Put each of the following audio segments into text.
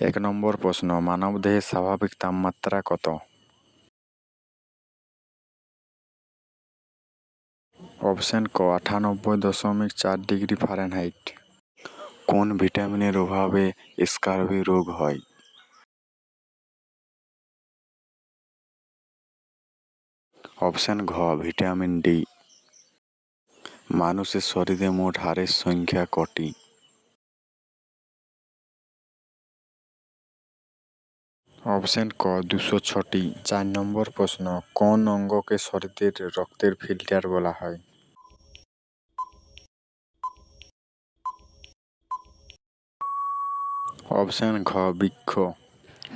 1 নম্বর প্রশ্ন, মানবদেহের স্বাভাবিক তাপমাত্রা কত? অপশন ক 98.4 ডিগ্রি ফারেনহাইট। কোন ভিটামিনের অভাবে স্কারবি রোগ হয়? অপশন ঘ ভিটামিন ডি। মানুষের শরীরে মোট হাড়ের সংখ্যা কটি? অপশন ক 206টি। 4 নম্বর প্রশ্ন, কোন অঙ্গকে শরীরের রক্তের ফিল্টার বলা হয়? অপশন ঘ বৃক্ক।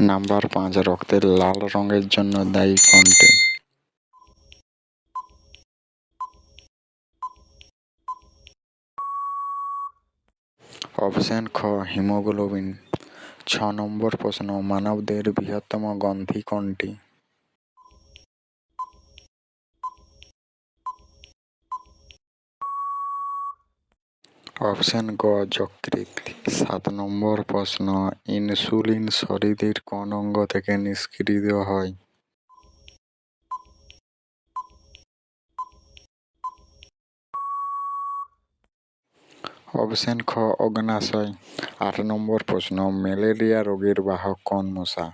নাম্বার 5, রক্তের লাল রঙের জন্য দায়ী কোনটি? অপশন খ হিমোগ্লোবিন। 6 নম্বর প্রশ্ন, মানবদেহের বৃহত্তম গ্রন্থি কোনটি? অপশন গ যকৃৎ। 7 নম্বর প্রশ্ন, ইনসুলিন শরীরের কোন অঙ্গ থেকে নিষ্কৃত হয়? অপশন খ অগ্ন্যাশয়। 8 নম্বর প্রশ্ন, ম্যালেরিয়া রোগের বাহক কোন মশা?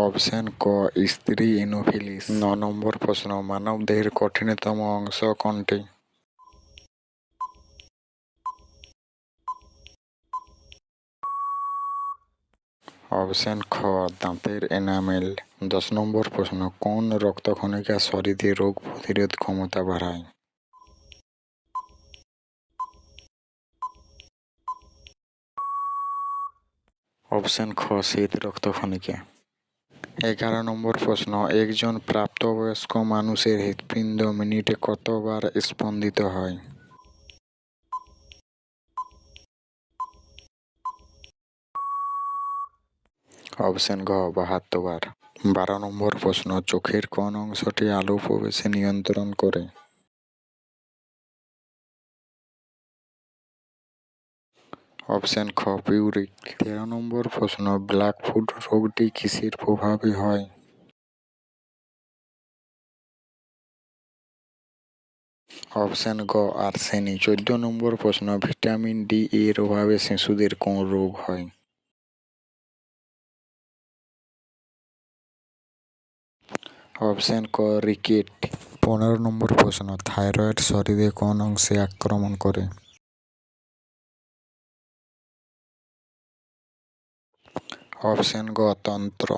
অপশন ক স্ত্রী এনোফিলিস। 9 নম্বর প্রশ্ন, মানবদেহের কঠিনতম অংশ কোনটি? অপশন খ দাঁতের এনামেল। 10 নম্বর প্রশ্ন, কোন রক্তকণিকা শরীরে রোগ প্রতিরোধ ক্ষমতা বাড়ায়? অপশন খ শ্বেত রক্তকণিকা। 11 নম্বর প্রশ্ন, একজন প্রাপ্তবয়স্ক মানুষের হৃৎপিণ্ড মিনিটে কতবার স্পন্দিত হয়? অপশন ঘ 72 বার। 12 নম্বর প্রশ্ন, চোখের কোন অংশটি আলো প্রবেশে নিয়ন্ত্রণ করে? অপশন খ পিউরিক। 13 নম্বর প্রশ্ন, ব্ল্যাক ফুট রোগটি কিসের প্রভাবে হয়? অপশন গ আর্সেনিক। 14 নম্বর প্রশ্ন, ভিটামিন ডি এর অভাবে শিশুদের কোন রোগ হয়? অপশন ক রিকেট। 15 নম্বর প্রশ্ন, থাইরয়েড শরীরে কোন অংশে আক্রমণ করে? অপশন গ তন্ত্র।